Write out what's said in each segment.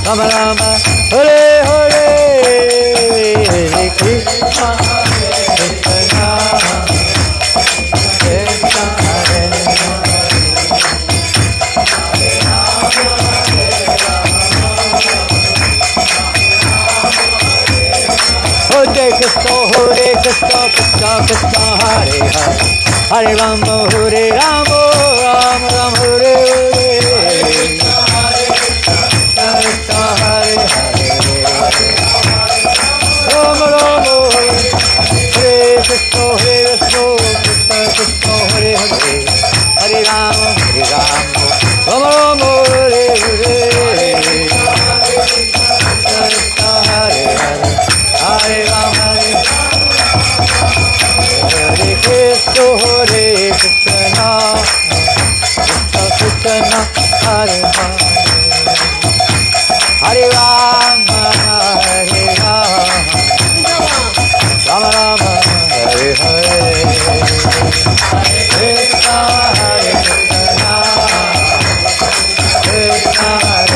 Rama Rama, Hare Hare, Hare Krishna, Krishna, Krishna, Hare Hare Krishna, Krishna Krishna, Hare Hare, Hare Rama, Hare Rama, Rama Rama, Hare Hare, Krishna Hare Hare, Rama Rama, Hare Krishna, Krishna Krishna, Hare Hare, Hare Rama, Rama Rama, Hare Hare, Krishna Hare Hare, Hare Rama, Hare Krishna, Krishna Krishna, Hare Hare, Hare Rama, Rama Rama, Hare Hare, Krishna Hare Krishna, Krishna Hare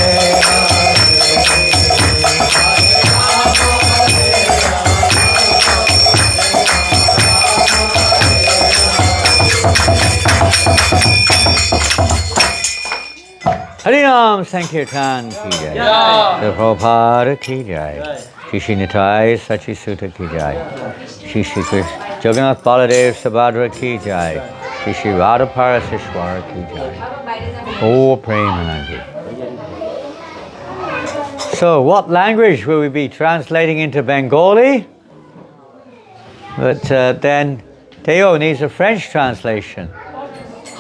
Harinam Sankirtan ki jai, Prabhupada ki jai, Shri Shri Nitai Sachi Sutta ki jai, Shri Shri Jagannath Baladev Subhadra ki jai, Shri Shri Radha Paraseshwara ki jai. Oh, Premanandi. So, what language will we be translating into Bengali? But then Theo needs a French translation.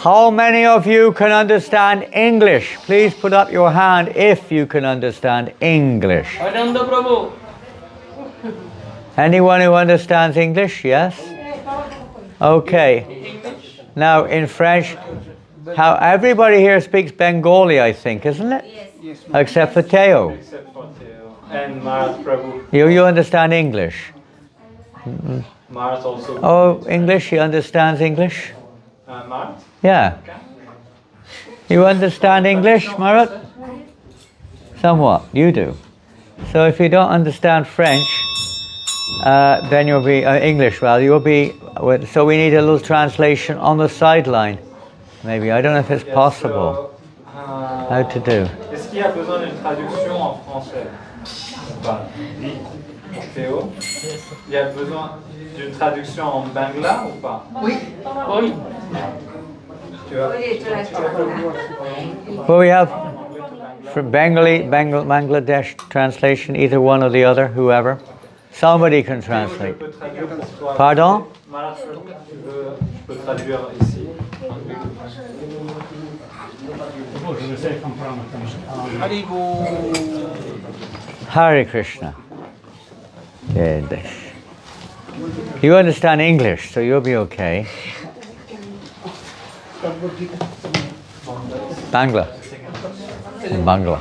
How many of you can understand English? Please put up your hand if you can understand English. Anyone who understands English? Yes? Okay. Now in French, how everybody here speaks Bengali, I think, isn't it? Yes. Except for Theo. And Marat Prabhu. You understand English? Marat also. Oh, English? He understands English? Marat? Yeah. You understand English, Marat? Somewhat. You do. So if you don't understand French, then you'll be English. Well, you'll be. So we need a little translation on the sideline. Maybe I don't know if it's possible. How to do? Est-ce qu'il y a besoin d'une traduction en français? Oui. Théo, il y a besoin d'une traduction en bangla ou pas? Oui. Oui. Well, we have from Bengali, Bangladesh translation, either one or the other, whoever. Somebody can translate. Pardon? Marat, je peux traduire ici. Hare Krishna. You understand English, so you'll be okay. Bangla. In Bangla.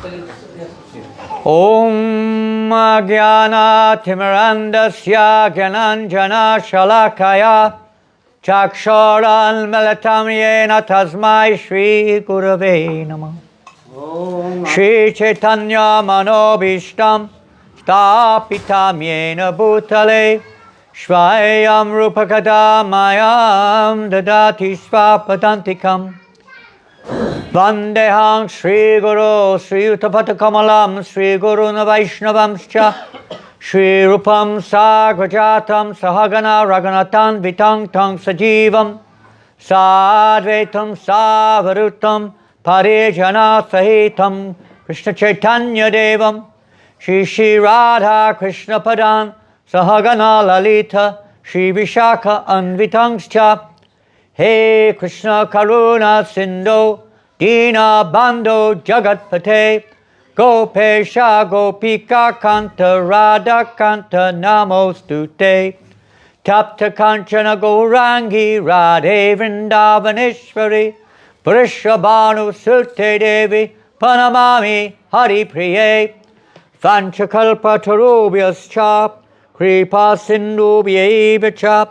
Om Jnana Timirandasya Gyananjana Shalakaya Chaksharan Militam Yena Tasmai Shri Gurave Namah. Shri Chaitanya Manobishtam Stapitam Yena Bhutale Shvayam Rupakadamayam Dadati Svapadantikam Vandehang Sri Guru Sri Utapata Kamalam Sri Guru Vaishnavamscha Sri Rupam Sagrajatam Sahagana Raganatan Vitang Tang Sajivam Sadvetam Savarutam Parijana Sahitam Krishna Chaitanya Devam Shri Shri Radha Krishna Padan Sahagana Lalita Shri Vishaka Anvitangscha He Krishna Karuna Sindhu Dina Bandhu Jagatpate Gopesha Gopika Kanta Radha Kanta Namostute Tapta Kanchana Gourangi Radhe Vrindavaneshwari Vrishabhanu Sulte Devi Panamami Hari Priye Vanchakalpa Tarubhyascha Kripa Sindhubhyaivacha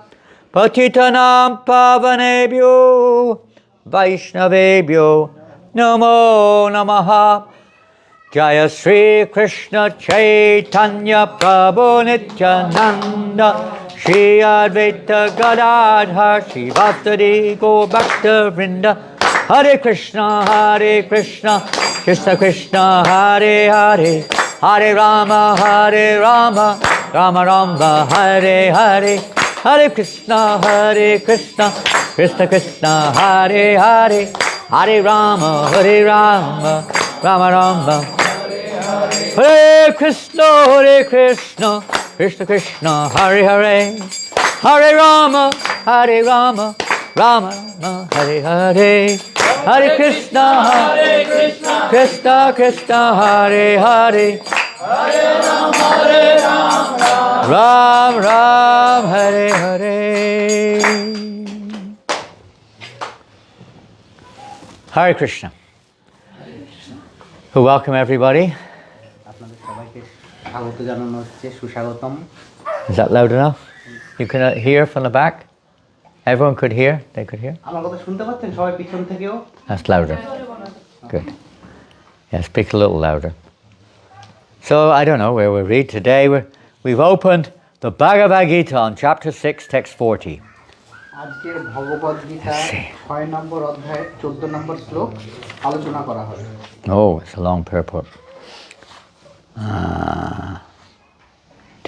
Patitanam Pavanebhyo Vaishnavebhyo Namo Namaha Jaya Shri Krishna Chaitanya Prabhu Nityananda Shri Advaita Gadadhar Shri Bhaktadi Gaur Bhakta Vrinda Hare Krishna Krishna Krishna Hare Hare Hare Rama Rama Rama Hare Hare Hare Krishna Krishna Krishna Hare Hare Hare Rama Rama Rama Hare Krishna Krishna Krishna Hare Hare Hare Rama Rama Rama Hare Hare Hare Krishna Krishna Hare Hare Hare Ram Ram Hare Hare. Hare Krishna. Who welcome everybody. Is that loud enough? You can hear from the back? Everyone could hear? They could hear? That's louder. Good. Yeah, speak a little louder. So, I don't know where we'll read today. We've opened the Bhagavad Gita on chapter 6, text 40. আজকের ভগবদ গীতা 6 নম্বর অধ্যায় 14 নম্বর শ্লোক আলোচনা করা হবে। Oh, it's a long purport.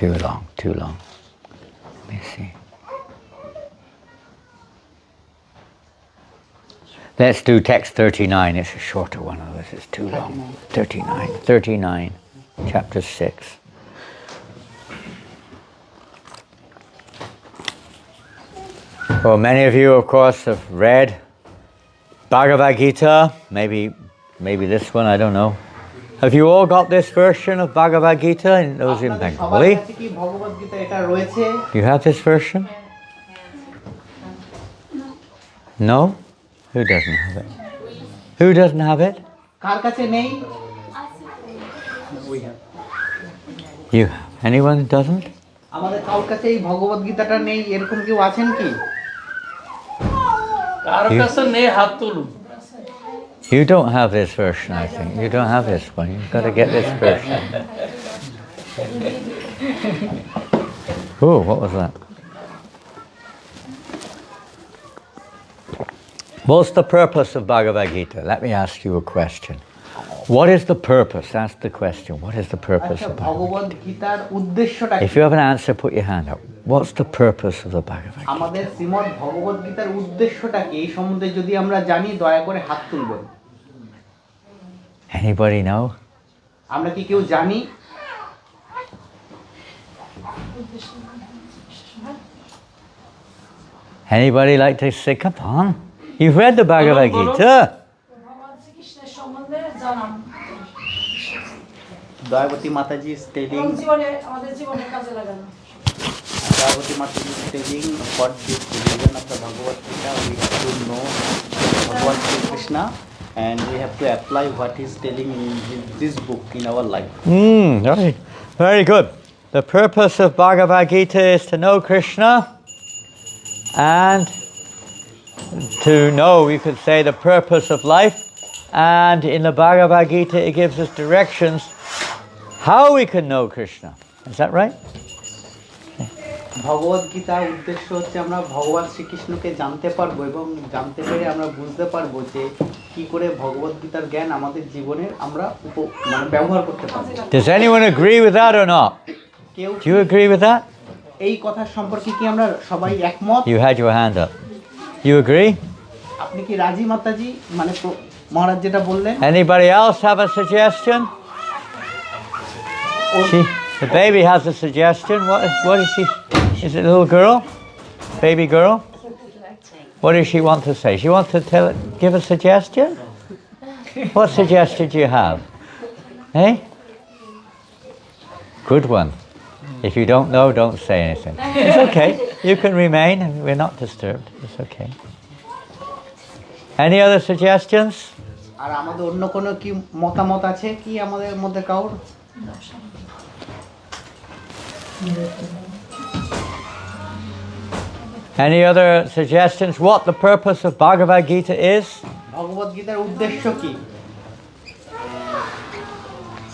Too long. Let me see. Let's do text 39. It's a shorter one. This is too long. 39, chapter 6. Well, many of you, of course, have read Bhagavad Gita. Maybe this one, I don't know. Have you all got this version of Bhagavad Gita? And those in Bengali? You have this version? No? Who doesn't have it? Who doesn't have it? You have. Anyone who doesn't? আমাদের কারোর কাছে এই ভগবদ গীতাটা নেই এরকম কেউ আছেন কি? কারোর কাছে নেই হাত তুলুন। You don't have this version, I think. You don't have this one. You've got to get this version. Oh, what was that? What's the purpose of Bhagavad Gita? Let me ask you a question. What is the purpose? Ask the question. What is the purpose of Bhagavad Gita? If you have an answer, put your hand up. What's the purpose of the Bhagavad Gita? আমাদের শ্রীমদ্ ভগবদ গীতার উদ্দেশ্যটা কি? এই সম্বন্ধে যদি আমরা জানি দয়া করে হাত তুলবেন। Anybody know? আমরা কি কেউ জানি? Anybody like to say, come on? You've read the Bhagavad Gita. দয়াবতী Mataji is telling Dayavati Mataji is telling what this religion of the Bhagavad Gita. We have to know Bhagavad Krishna and we have to apply what he is telling in this book in our life. Right. Very good. The purpose of Bhagavad Gita is to know Krishna and to know, you could say, the purpose of life. And in the Bhagavad Gita, it gives us directions how we can know Krishna. Is that right? ভগবদ গীতার উদ্দেশ্য হচ্ছে আমরা ভগবান শ্রীকৃষ্ণকে জানতে পারবো এবং জানতে পেরে আমরা বুঝতে পারবো যে কি করে ভগবদ গীতার জ্ঞান আমাদের জীবনে আমরা ব্যবহার করতে পারবো। Does anyone agree with that or not? Do you agree with that? এই কথা সম্পর্কে কি আমরা সবাই একমত? You had your hand up. You agree? আপনি কি রাজি মাতাজি মহারাজ যেটা বললেন? Anybody else have a suggestion? The baby has a suggestion. What is she? Is it a little girl? Baby girl? What does she want to say? She wants to give a suggestion? What suggestion do you have? Eh? Good one. If you don't know, don't say anything. It's okay. You can remain. We're not disturbed. It's okay. Any other suggestions? আর আমাদের অন্য কোনো কি মতামত আছে কি আমাদের মধ্যে কাউর? Any other suggestions? What the purpose of Bhagavad Gita is? ভগবদ গীতার উদ্দেশ্য কি?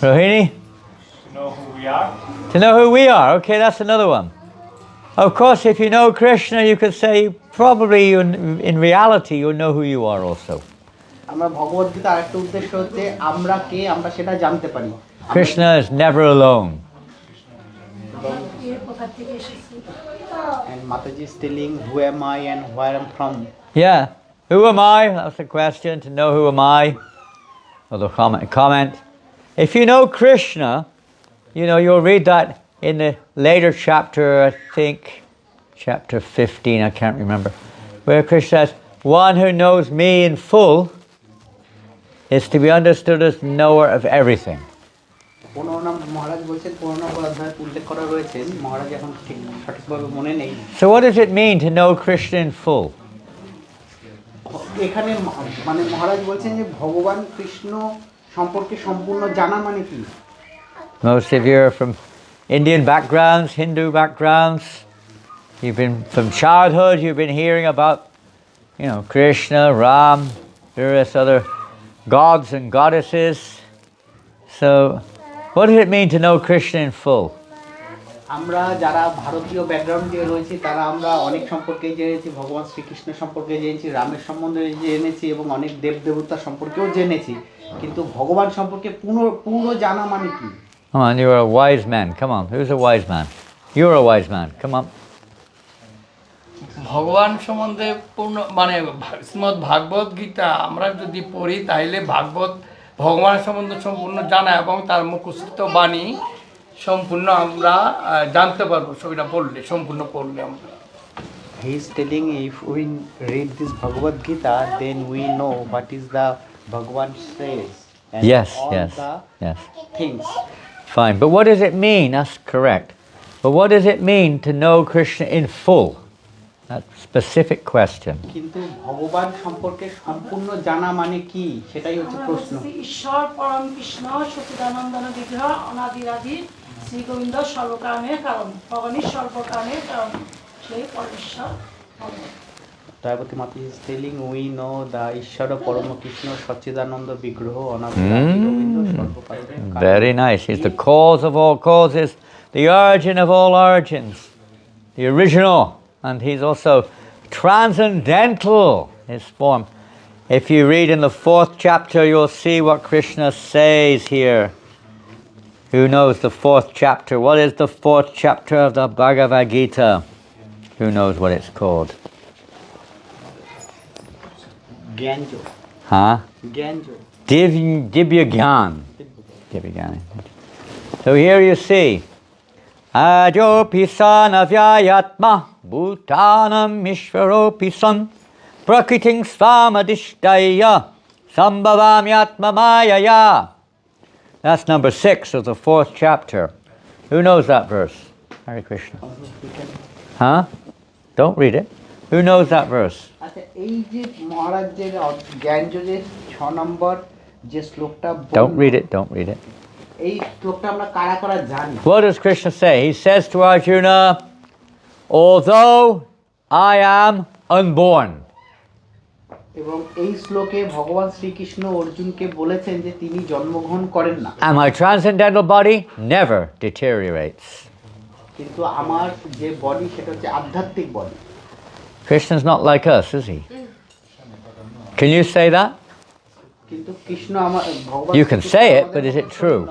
Rohini? To know who we are. To know who we are. Okay, that's another one. Of course, if you know Krishna, you could say probably in reality you'll know who you are also. আমরা ভগবত গীতা আরেকটা উদ্দেশ্য হচ্ছে আমরা কে আমরা সেটা জানতে পারি। Krishna is never alone. And Mataji is telling who am I and where I'm from. Yeah. Who am I? That's the question. To know who am I? Or the comment. If you know Krishna, you know, you'll read that in the later chapter, I think, chapter 15, I can't remember, where Krishna says, one who knows me in full is to be understood as knower of everything. মহারাজ বলছেন 15 অধ্যায়ে উল্লেখ করা রয়েছে, মহারাজ এখন ঠিক সঠিকভাবে মনে নেই। So what does it mean to know Krishna in full? এখানে মানে মহারাজ বলছেন যে ভগবান কৃষ্ণ সম্পর্কে সম্পূর্ণ জানা মানে কি? Most of you are from Indian backgrounds, Hindu backgrounds. You've been from childhood. You've been hearing about, you know, Krishna, Ram, various other gods and goddesses. So, what does it mean to know Krishna in full? আমরা যারা ভারতীয় background দিয়ে রয়েছি তারা আমরা অনেক সম্পর্কে জেনেছি, ভগবান শ্রীকৃষ্ণ সম্পর্কে জেনেছি, রামের সম্বন্ধে জেনেছি এবং অনেক দেব দেবতা সম্পর্কেও জেনেছি, কিন্তু ভগবান সম্পর্কে পুরো জানা মানে কি? Come on, you're a wise man. Come on, who's a wise man? You're a wise man. Come on. ভগবান সম্বন্ধে পূর্ণ মানে শ্রীমদ্ ভাগবত গীতা আমরা যদি পড়ি তাহলে ভগবান সম্বন্ধে সম্পূর্ণ জানা এবং তার মুখস্থ বাণী সম্পূর্ণ আমরা জানতে পারবো সেটা পড়লে সম্পূর্ণ পড়লে আমরা। He is telling if we read this Bhagavad Gita, then we know what is the Bhagavan says and Yes, all yes, the yes. things. Fine, but what does it mean? That's correct. But what does it mean to know Krishna in full? That specific question. কিন্তু ভগবান সম্পর্কে সম্পূর্ণ জানা মানে কি সেটাই হচ্ছে প্রশ্ন। ঈশ্বর পরম কৃষ্ণ সচিদানন্দন বিগ্রহ অনাদিরাদি শ্রী গোবিন্দ সর্বকারণের কারণ, ভগবানের সর্বকারণের কারণ, সেই পরমেশ্বর ভগবান। Dayavati Mata is telling we know the Ishvara Parama Krishna Satchidananda Vigraha Anadira Govinda Sarvakaranir Karan. Very nice. He's the cause of all causes, the origin of all origins, the original, and he's also transcendental, his form. If you read in the 4th chapter, you'll see what Krishna says here. Who knows the 4th chapter? What is the 4th chapter of the Bhagavad Gita? Who knows what it's called? Gyanjo. Huh? Gyanjo. Dibya Gyan. Dibya Gyan. So here you see, Ajopi san avyayatma bhutanam ishvaropi san prakriting svamadishtaya sambhavamyatma mayaya. That's number 6 of the 4th chapter. Who knows that verse? Hare Krishna. Huh? Don't read it. Who knows that verse? আচ্ছা এই যে মহারাজের জ্ঞানযোগের 6 নম্বর যে শ্লোকটা Don't read it, don't read it. এই শ্লোকটা আমরা কারা জানি? What does Krishna say? He says to Arjuna, although I am unborn. এবং এই শ্লোকে ভগবান শ্রীকৃষ্ণ অর্জুনকে বলেছেন যে তিনি জন্মগ্রহণ করেন না। And my transcendental body never deteriorates. কিন্তু আমার যে বডি সেটা হচ্ছে আধ্যাত্মিক body. Krishna's not like us, is he? Can you say that? কিন্তু কৃষ্ণ আমার ভগবান You can say it, but is it true?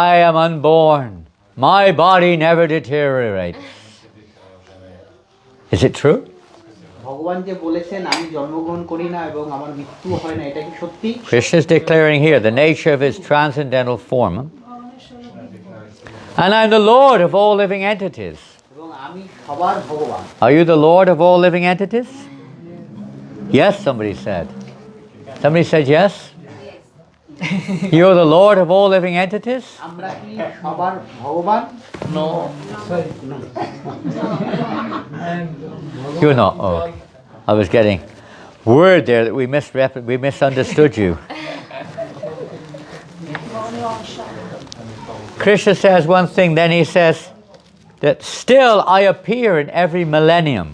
I am unborn. My body never deteriorates. Is it true? ভগবান যে বলেছেন আমি জন্মগ্রহণ করি না এবং আমার মৃত্যু হয় না, এটা কি সত্যি? Krishna is declaring here the nature of his transcendental form. And I'm the Lord of all living entities. এবং আমি সবার ভগবান। Are you the Lord of all living entities? Yes, somebody said. Somebody said yes? You're the Lord of all living entities? আমরা কি সবার ভগবান? No You're not. Oh, I was getting word there that we misunderstood you. Krishna says one thing, then he says that still I appear in every millennium.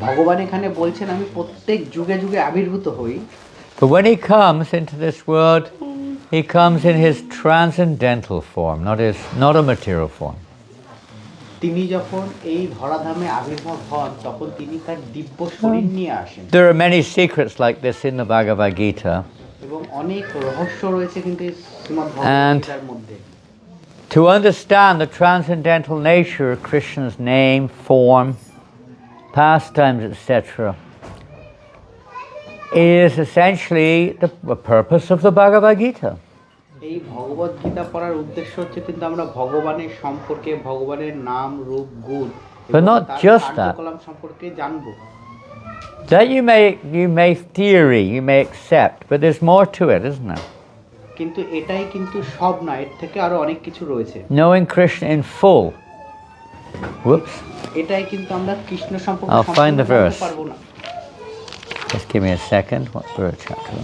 ভগবান এখানে বলছেন আমি প্রত্যেক যুগে যুগে আবির্ভূত হই। But when he comes into this world, He comes in his transcendental form, not a material form. তিনি যখন এই ধরাধামে আবির্ভাব হন তখন তিনি তার দিব্য শরীর নিয়ে আসেন। There are many secrets like this in the Bhagavad Gita. এবং অনেক রহস্য রয়েছে কিন্তু এই শ্রীমদ্ ভগবদ্গীতার মধ্যে। To understand the transcendental nature of Krishna's name, form, pastimes, etc., is essentially the purpose of the Bhagavad Gita. এই ভগবদ গীতা পড়ার উদ্দেশ্য হচ্ছে কিন্তু আমরা ভগবানের সম্পর্কে, ভগবানের নাম, রূপ, গুণ But not just that. কার্যকলাপ সম্পর্কে জানবো। That you may theory, you may accept, but there's more to it, isn't there? কিন্তু এটাই কিন্তু সব না, এর থেকে আরো অনেক কিছু রয়েছে। Knowing Krishna in full. Whoops. এটাই কিন্তু আমরা কৃষ্ণ সম্পর্কে I'll find the সম্পূর্ণ verse. জানতে পারবো না। Just give me a second. What verse chapter?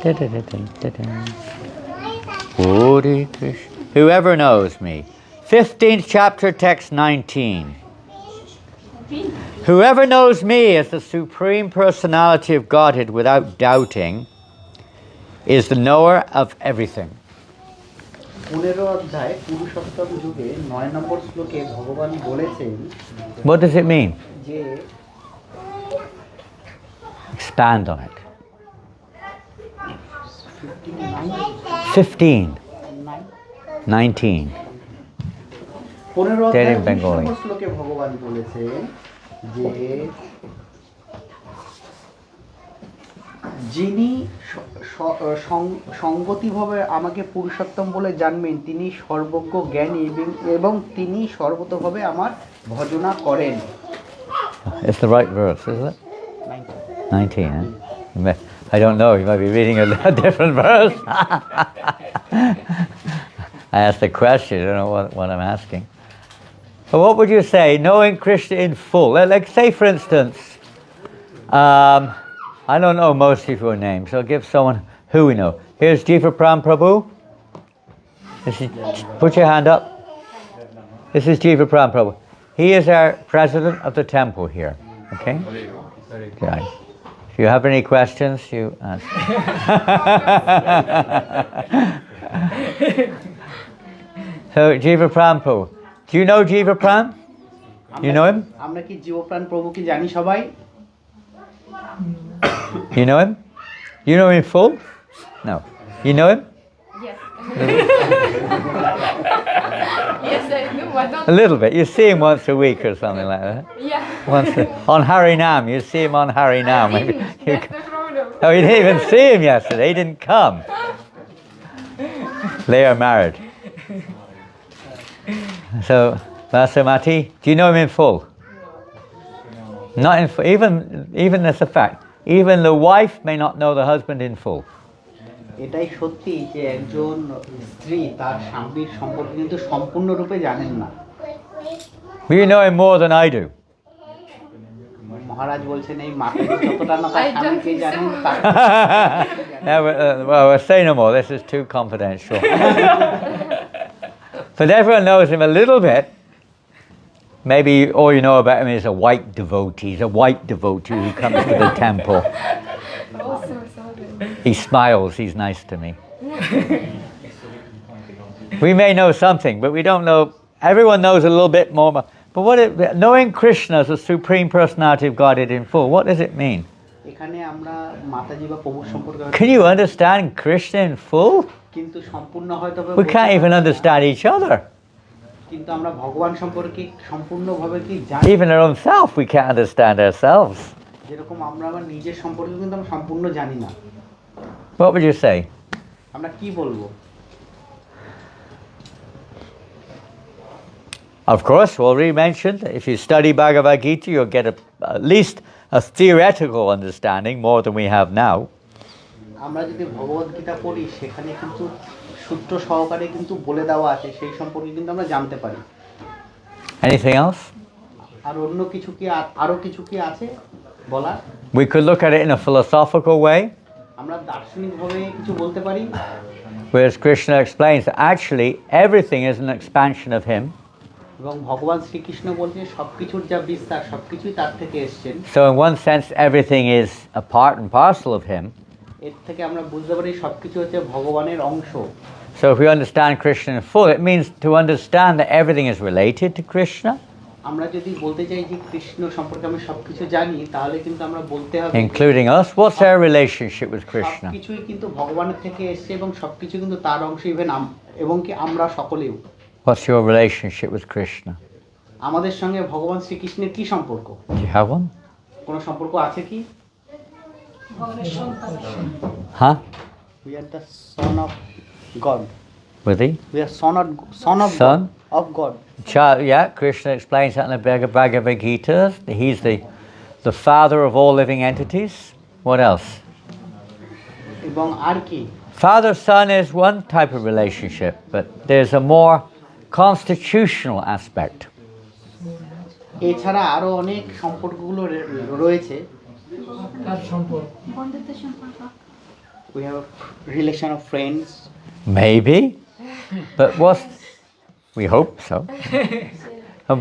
Hare Krishna. Whoever knows me. 15th chapter, text 19. Whoever knows me as the Supreme Personality of Godhead without doubting is the knower of everything. 15 অধ্যায় পুরুষোত্তম যুগে 9 নম্বর শ্লোকে ভগবান বলেছেন, What does it mean? যে Expand on it. 15, 19. 15 Dead অধ্যায় in Bengali. 20 নম্বর শ্লোকে ভগবান বলেছেন যে যিনি সঙ্গতিভাবে আমাকে পুরুষোত্তম বলে জানবেন তিনি সর্বজ্ঞ জ্ঞানী এবং তিনি সর্বতভাবে আমার ভজনা করেন। It's the right verse, isn't it? 19, huh? I don't know, you might be reading a different verse. I asked the question, I don't know what I'm asking. But what would you say, knowing Krishna in full? Like say for instance, I don't know most of your names, so I'll give someone who we know. Here's Jiva Pram Prabhu. Put your hand up. This is Jiva Pram Prabhu. He is our president of the temple here. Okay? Okay. If you have any questions, you ask. So, Jiva Pram Prabhu. Do you know Jiva Pram? You know him? আমরা কি জীবপ্রাণ প্রভু কি জানি সবাই? You know him? You know him in full? No. You know him? Yes. Yes, I do. I don't. A little bit. You see him once a week or something like that. Yeah. On Harinam. You see him on Harinam. Maybe That's the problem. Oh, you didn't even see him yesterday. He didn't come. They are married. So, Vasamati, do you know him in full? Not in full. Even as a fact. Even the wife may not know the husband in full. এটাই সত্যি যে একজন স্ত্রী তার স্বামীর সম্পর্কে কিন্তু সম্পূর্ণরূপে জানেন না। You know him more than I do. মহারাজ বলছেন এই মাকে যতটা না তার স্বামীকে জানেন তার Well, we'll say no more. This is too confidential. But everyone knows him a little bit. Maybe all you know about him is a white devotee. He's a white devotee who comes to the temple. He smiles. He's nice to me. We may know something, but we don't know. Everyone knows a little bit more. But knowing Krishna as the Supreme Personality of Godhead in full, what does it mean? এখানে আমরা মাতাজি বা প্রভুর সম্পর্কে Can you understand Krishna in full? কিন্তু সম্পূর্ণ হয়তো We can't even understand each other. কিন্তু আমরা ভগবান সম্পর্কে সম্পূর্ণভাবে কি জানি? Even our own self, we can't understand ourselves. যেরকম আমরা আমার নিজের সম্পর্কে কিন্তু আমরা সম্পূর্ণ জানি না। What would you say? আমরা কি বলবো? Of course, already mentioned, if you study Bhagavad Gita, you'll get at least a theoretical understanding more than we have now. আমরা যদি ভগবদ গীতা পড়ি সেখানে কিন্তু সূত্র সহকারে কিন্তু বলে দেওয়া আছে, সেই সম্পর্কে কিন্তু আমরা জানতে পারি। Anything else? আর অন্য কিছু কি আরো কিছু কি আছে বলা? We could look at it in a philosophical way, আমরা দার্শনিকভাবে কিছু বলতে পারি। whereas Krishna explains that actually everything is an expansion of him. এবং ভগবান শ্রীকৃষ্ণ বলছে সবকিছুর যা বিস্তার সবকিছুই তার থেকে এসেছেন। So in one sense, everything is a part and parcel of him. এর থেকে আমরা বুঝতে পারি সবকিছু হচ্ছে ভগবানের অংশ। So if we understand Krishna in full, it means to understand that everything is related to Krishna, আমরা যদি বলতে চাই যে কৃষ্ণ সম্পর্কে আমি সবকিছু জানি, তাহলে কিন্তু আমরা বলতে হবে including us. What's our relationship with Krishna? সবকিছুই কিন্তু ভগবানের থেকে এসেছে এবং সবকিছু কিন্তু তার অংশ, ইভেন এবং কি আমরা সকলেও। What's your relationship with Krishna? আমাদের সঙ্গে ভগবান শ্রীকৃষ্ণের কি সম্পর্ক? Do you have one? কোনো সম্পর্ক আছে কি? ভগবানের সন্তান। Huh? We are the son of God. With he? We are son of Son? God. Of God. Child, yeah, Krishna explains that in the Bhagavad Gita. He's the father of all living entities. What else? এবং আর কি? Father-son is one type of relationship, but there's a more constitutional aspect. এছাড়া আরো অনেক সম্পর্কগুলো রয়েছে। We have a relation of friends. Maybe, but we hope so.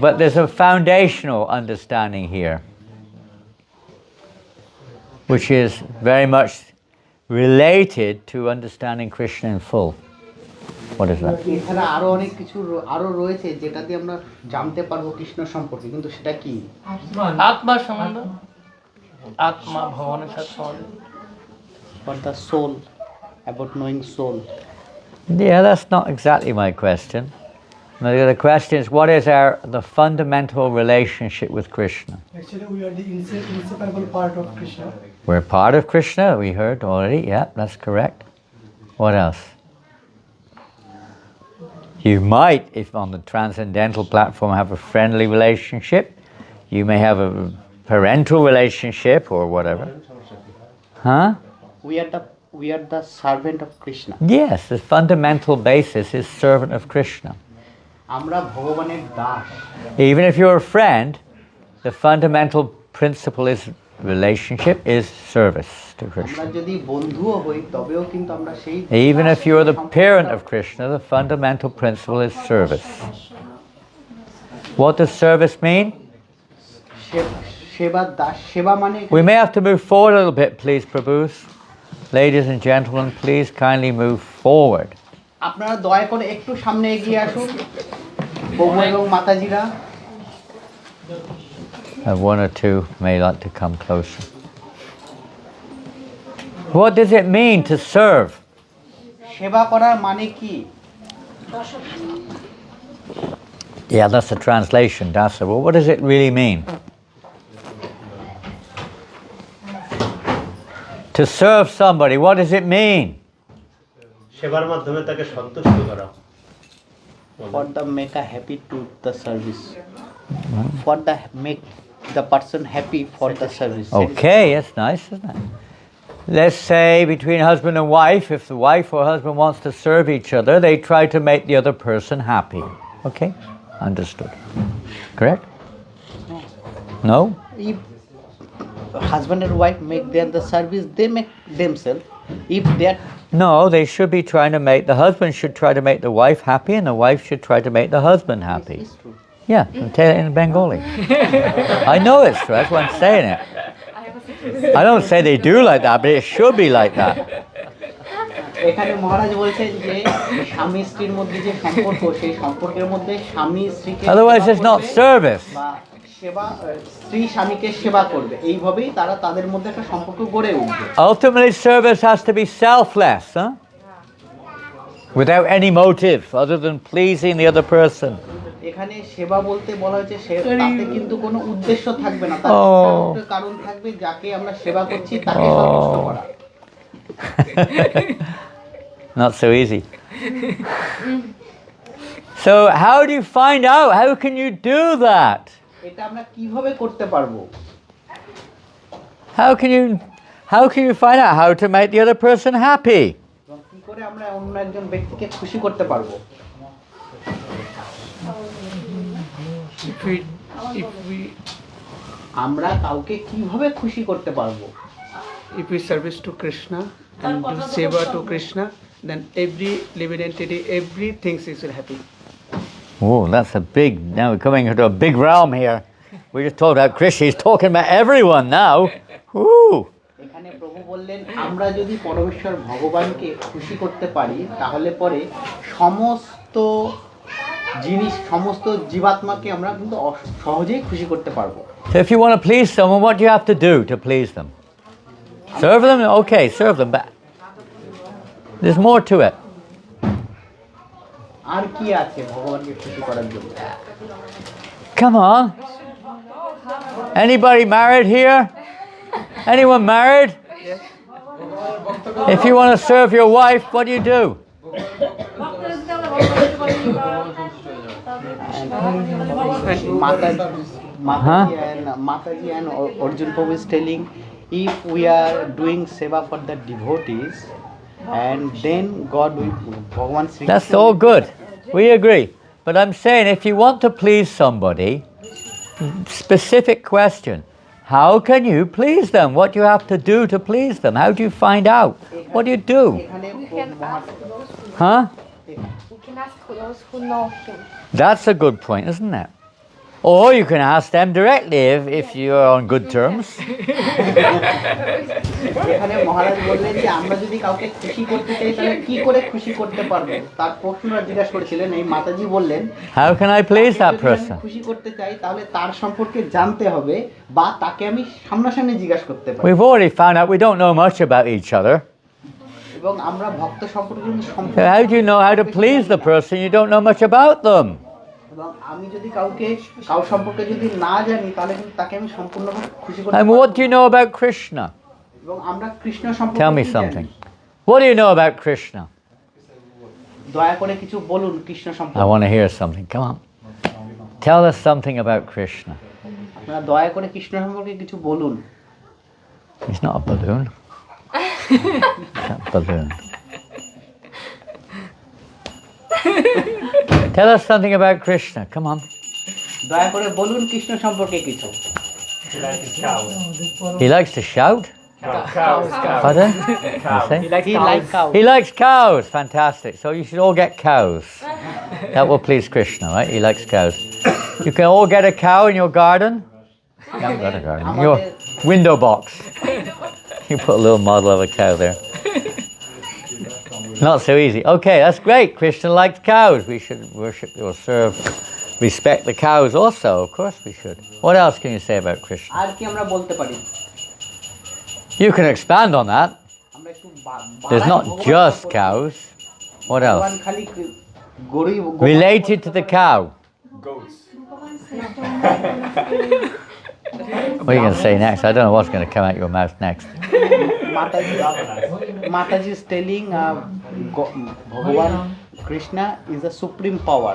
But there's a foundational understanding here, which is very much related to understanding Krishna in full. What is that? এছাড়া আরো অনেক কিছু আরো রয়েছে যেটা দিয়ে আমরা জানতে পারবো কৃষ্ণ সম্পর্কে, কিন্তু সেটা কি? আত্মার সম্বন্ধ, আত্মা ভগবানের সাথে সম্বন্ধ। For the soul, about knowing soul. Yeah, that's not exactly my question. The question is, what is the fundamental relationship with Krishna? Actually, we are the inseparable part of Krishna. We're part of Krishna, we heard already. Yeah, that's correct. What else? You might, if on the transcendental platform, have a friendly relationship. You may have a parental relationship or whatever. Huh? We are the servant of Krishna. Yes, the fundamental basis is servant of Krishna. আমরা ভগবানের Das. Even if you're a friend, the fundamental principle is relationship is service to আমরা Krishna. যদি বন্ধুও হই তবেও কিন্তু আমরা সেই Even if you're the parent of Krishna, the fundamental principle is service. What does service mean? সেবা দাস, সেবা মানে We may have to move forward a little bit, please, Prabhus. Ladies and gentlemen, please kindly move forward. আপনারা দয়া করে একটু সামনে এগিয়ে আসুন, প্রভু এবং মাতাজিরা। And one or two may like to come closer. What does it mean to serve? সেবা করার মানে কি? Yeah, that's the translation, Dasa. Well, what does it really mean? To serve somebody, what does it mean? সেবার মাধ্যমে তাকে সন্তুষ্ট করা। For the make a happy to the service. For the make the person happy for the service. Okay, that's nice, isn't it? Let's say between husband and wife, if the wife or husband wants to serve each other, they try to make the other person happy. Okay? Understood. Correct? No? If husband and wife make the service, they make themselves. If they are No, they should be trying to make, the husband should try to make the wife happy and the wife should try to make the husband happy. it's true. Yeah, I'll tell it in Bengali. I know it's true, that's why I'm saying it. I don't say they do like that, but it should be like that. এখানে মহারাজ বলছেন যে স্বামী স্ত্রীর মধ্যে যে সম্পর্ক, সেই সম্পর্কের মধ্যে স্বামী স্ত্রীকে Otherwise সেবা it's not করবে service. বা সেবা স্ত্রী স্বামীকে সেবা করবে, এইভাবেই তারা তাদের মধ্যে একটা সম্পর্ক গড়ে উঠবে। Ultimately, service has to be selfless, huh? Without any motive other than pleasing the other person. এখানে সেবা বলতে বলা হয়েছে তাতে কিন্তু কোনো উদ্দেশ্য থাকবে না, তার একটা কারণ থাকবে, যাকে আমরা সেবা করছি তাকে সন্তুষ্ট করা। Not so easy. So how do you find out? How can you do that? এটা আমরা কিভাবে করতে পারবো? How can you find out how to make the other person happy? এবং কি করে আমরা অন্য একজন ব্যক্তিকে খুশি করতে পারবো? If we আমরা কাউকে কিভাবে খুশি করতে পারবো? If we service to Krishna and do seva to Krishna, then every living entity, everything is happy. Oh, that's a big, now we're coming into a big realm here. We just talked about Krishna, he's talking about everyone now. Woo! এখানে প্রভু বললেন আমরা যদি পরমেশ্বর ভগবানকে খুশি করতে পারি তাহলে পরে সমস্ত জিনিস সমস্ত জীবাত্মাকে আমরা কিন্তু সহজেই খুশি করতে পারবো। So if you want to please someone, what do you have to do to please them? Serve them? Okay, serve them, but there's more to it. আর কি আছে ভগবানকে খুশি করার জন্য? Come on. Anybody married here? Anyone married? Yes. If you want to serve your wife, what do you do? Mataji and Arjun Prabhu is telling, if we are doing seva for the devotees, and then God will Bhagavan Sri Krishna. That's all good. We agree. But I'm saying if you want to please somebody, specific question. How can you please them? What do you have to do to please them? How do you find out? What do you do? We can ask those who Huh? we can ask those who know him. That's a good point, isn't it? Or you can ask them directly if you're on good terms. এখানে মহারাজ বললেন যে আমরা যদি কাউকে খুশি করতে চাই তাহলে কি করে খুশি করতে পারবো তার প্রশ্নটা জিজ্ঞাসা করেছিলেন। এই মাতাজি বললেন How can I please that person? খুশি করতে চাই তাহলে তার সম্পর্কে জানতে হবে বা তাকে আমি সামনাসামনি জিজ্ঞাসা করতে পারি। We've already found out we don't know much about each other. এবং আমরা ভক্ত সম্পর্কে So how do you know how to please the person you don't know much about them? এবং আমি যদি কাউ সম্পর্কে যদি না জানি তাহলে কিন্তু তাকে আমি সম্পূর্ণভাবে খুশি করতে And পারবো what do you know about Krishna? এবং আমরা কৃষ্ণ সম্পর্কে Tell me কি জানি? something. What do you know about Krishna? দয়া করে কিছু বলুন কৃষ্ণ I সম্পর্কে। want to hear something. Come on. Tell us something about Krishna. আপনারা দয়া করে কৃষ্ণ সম্পর্কে কিছু বলুন। He's not a balloon. He's not a balloon. Tell us something about Krishna. Come on. দয়া করে বলুন কৃষ্ণ সম্পর্কে কিছু। He likes to shout. Pardon? You say? He likes cows. Fantastic. So you should all get cows. That will please Krishna, right? He likes cows. You can all get a cow in your garden. You haven't got a garden. Your window box. You put a little model of a cow there. Not so easy. Okay, that's great. Krishna likes cows. We should worship or serve, respect the cows also. Of course we should. What else can you say about Krishna? আর কি আমরা বলতে পারি? You can expand on that. আমরা একটু There's not just cows. What else? ভগবান খালি গরুই Related to the cow. Goats. What are you going to say next? I don't know what's going to come out your mouth next. Mataji is telling Bhagavan Krishna is a supreme power.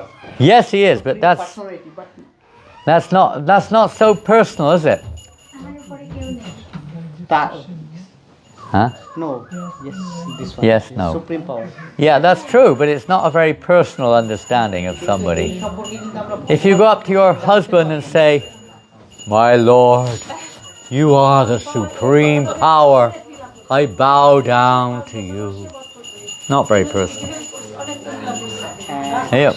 Yes, he is, but Personality, but that's not so personal, is it? Huh? No, yes, this one. Yes, no. Supreme power. Yeah, that's true, but it's not a very personal understanding of somebody. If you go up to your husband and say, "My Lord, you are the supreme power. I bow down to you." Not very personal. Yep.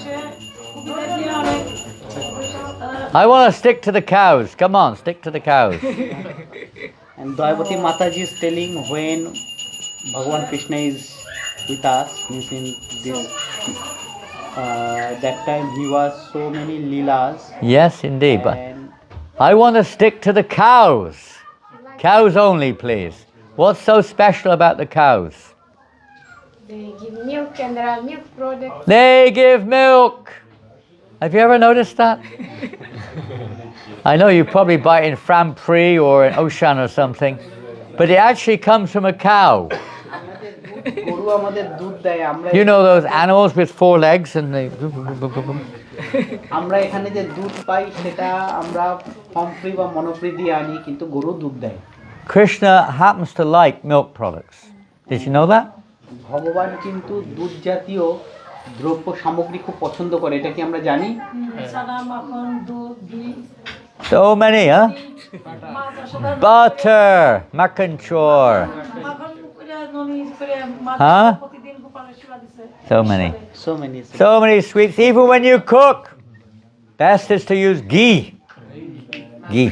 I want to stick to the cows. Come on, stick to the cows. And Dayavati Mataji is telling when Bhagavan Krishna is with us, means in this, that time he was so many leelas. Yes, indeed, but And I want to stick to the cows. Cows only, please. What's so special about the cows? They give milk and there are milk products. They give milk. Have you ever noticed that? I know you probably buy it in Franprix or in Auchan or something, but it actually comes from a cow. গরু আমাদের দুধ দেয় আমরা You know those animals with 4 legs and they... আমরা এখানে যে দুধ পাই সেটা আমরা ফর্মফ্রি বা মনোফ্রি দিয়ে আনি কিন্তু গরু দুধ দেয়। Krishna happens to like milk products. Did you know that? ভগবান কিন্তু দুধ জাতীয় দ্রব্য সামগ্রী খুব পছন্দ করে, এটা কি আমরা জানি? ছানা, মাখন, দুধ, ঘি, So many, huh? মাছ আসলে Butter, makan chore. মাখন করে ননি করে মাছ হ্যাঁ? প্রতিদিন গোপালের সেবা দিছে। So many. So many. So many sweets. Even when you cook, Best is to use ghee. Ghee.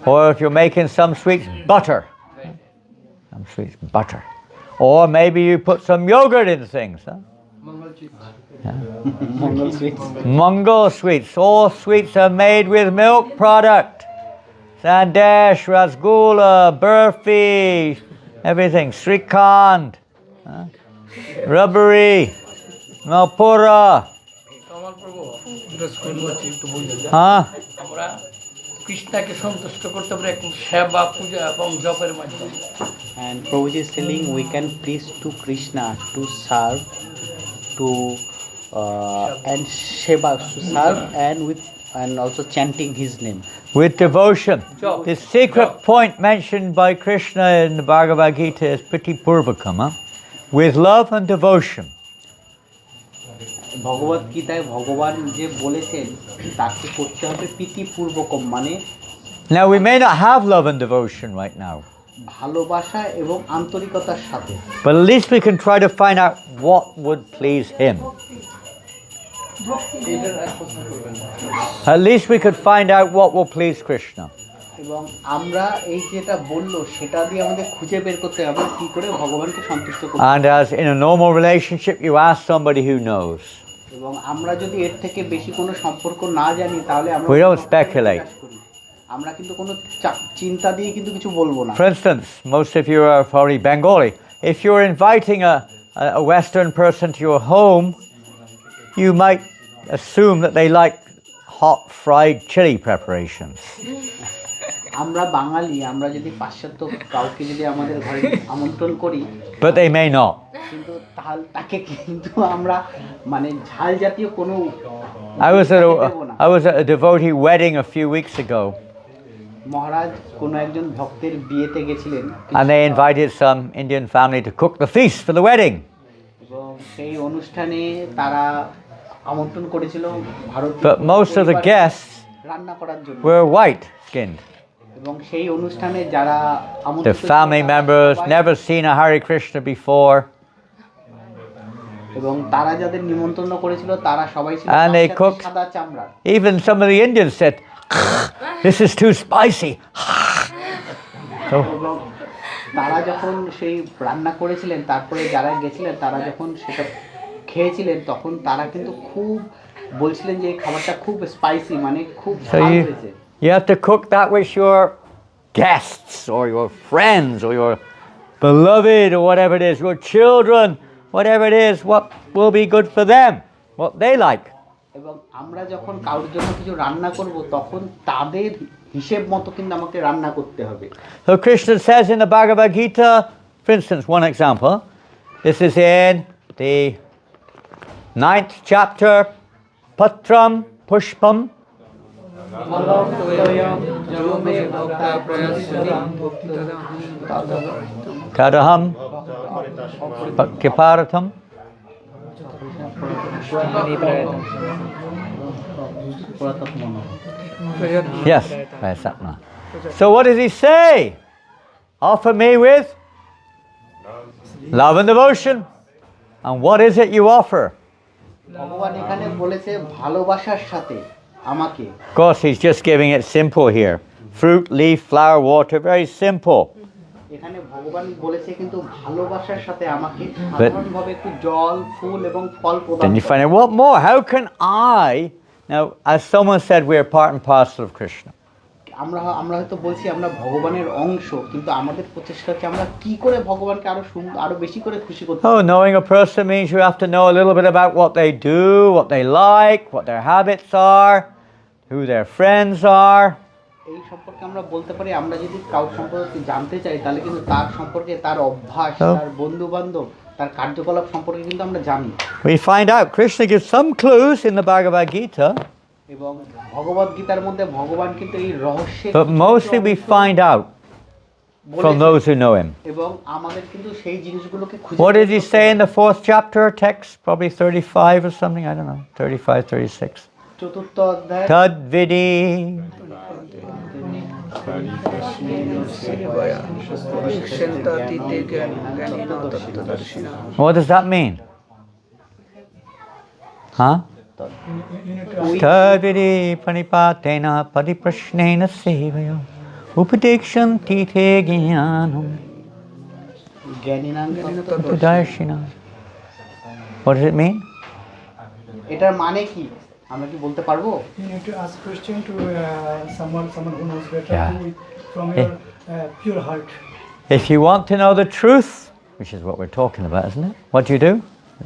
Or if you're making some sweets, butter. Some sweets, butter. Or maybe you put some yogurt in things. Huh? Mongol sweets. Mongol sweets. All sweets are made with milk product. Sandesh, rasgulla, burfi, everything. Srikhand, rubbery, malpura. Huh? আমরা কৃষ্ণকে সন্তুষ্ট করতে পারি একদম সেবা পূজা এবং জপের মাধ্যমে। And Prabhuji is telling we can preach to Krishna to serve, to and Sheba to serve and also chanting his name. With devotion. The secret point mentioned by Krishna in the Bhagavad Gita is Priti Purvakam, with love and devotion. ভগবত গীতায় ভগবান যে বলেছেন তাকে করতে হবে প্রীতিপূর্বকম মানে Now we may not have love and devotion right now, ভালোবাসা এবং আন্তরিকতার সাথে, but at least we can try to find out what would please him. At least we could find out what will please Krishna. এবং আমরা এই যেটা বললো সেটা দিয়ে আমাদের খুঁজে বের করতে হবে কি করে ভগবানকে সন্তুষ্ট করতে। And as in a normal relationship, you ask somebody who knows. এবং আমরা যদি এর থেকে বেশি কোনো সম্পর্ক না জানি তাহলে আমরা We don't speculate. আমরা কিন্তু কোনো চিন্তা দিয়ে কিন্তু কিছু বলবো না। For instance, most of you are probably Bengali. If you're inviting a Western person to your home, you might assume that they like hot fried chili preparations. আমরা বাঙালি, আমরা যদি পাশ্চাত্য কাউকে যদি আমাদের ঘরে আমন্ত্রণ করি, But they may not. কিন্তু তাকে কিন্তু আমরা মানে ঝাল জাতীয় কোনো I was at a devotee wedding a few weeks ago. মহারাজ কোন একজন ভক্তের বিয়েতে গেছিলেন And they invited some Indian family to cook the feast for the wedding. এবং সেই অনুষ্ঠানে তারা আমন্ত্রণ করেছিল ভারতীয় But most of the guests রান্না করার জন্য were white-skinned. এবং সেই অনুষ্ঠানে যারা The family members never seen a Hare Krishna before. এবং তারা যাদের নিমন্ত্রণ করেছিল তারা সবাই ছিল And they cooked. সাদা চামড়া। Even some of the Indians said, "This is too spicy." So, এবং তারা যখন সেই রান্না করেছিলেন তারপরে যারা গেছিলেন তারা যখন সেটা খেয়েছিলেন তখন তারা কিন্তু খুব বলছিলেন যে এই খাবারটা খুব স্পাইসি মানে খুব so ঝাল হয়েছে। you have to cook that which your guests or your friends or your beloved or whatever it is, your children, whatever it is, what will be good for them, what they like. এবং আমরা যখন কারোর জন্য কিছু রান্না করব তখন তাদের হিসেব মতো কিন্তু আমাকে রান্না করতে হবে। So Krishna says in the Bhagavad Gita, for instance, one example, this is in the 9th chapter, Patram Pushpam Tadaham Bhaktiparatam. Yes, Prayasatma. So what does he say? Offer me with love and devotion. And what is it you offer? ভগবান এখানে বলেছে ভালোবাসার সাথে আমাকে। Of course, he's just giving it simple here. Fruit, leaf, flower, water, very simple. এখানে ভগবান বলেছে কিন্তু ভালোবাসার সাথে আমাকে সাধারণভাবে একটু জল, ফুল এবং ফল প্রদান। Then you find out, what more? How can I? Now, as someone said, we are part and parcel of Krishna. আমরা হয়তো বলছি আমরা ভগবানের অংশ, কিন্তু আমাদের প্রচেষ্টা হচ্ছে আমরা কি করে ভগবানকে আরো বেশি করে খুশি করতে। Oh, knowing a person means you have to know a little bit about what they do, what they like, what their habits are, who their friends are. এই সম্পর্কে আমরা বলতে পারি আমরা যদি কারোর সম্পর্কে জানতে চাই তাহলে কিন্তু তার সম্পর্কে, তার অভ্যাস, তার বন্ধু-বান্ধব, তার কার্যকলাপ সম্পর্কে কিন্তু আমরা জানি। We find out Krishna gives some clues in the Bhagavad Gita. এবং ভগবত গীতার মধ্যে ভগবান কিন্তু এই রহস্যের But mostly we find out from those who know him. এবং আমাদের কিন্তু সেই জিনিসগুলোকে খুঁজে। What did he say in the 4th chapter text? Probably 35 or something, I don't know, 35, 36. চতুর্থ অধ্যায় Tad vidi. What does that mean? Huh? উত্তর। You need to ask. Taviri panipatena pariprashnena sevaya upadeksham tite jnanam জ্ঞানীনাং তত্ত্ব upadarshina. What does it mean? এটার মানে কি আমরা কি বলতে পারবো? You need to ask question to someone who knows better Yeah. from your pure heart. If you want to know the truth, which is what we're talking about, isn't it? What do you do?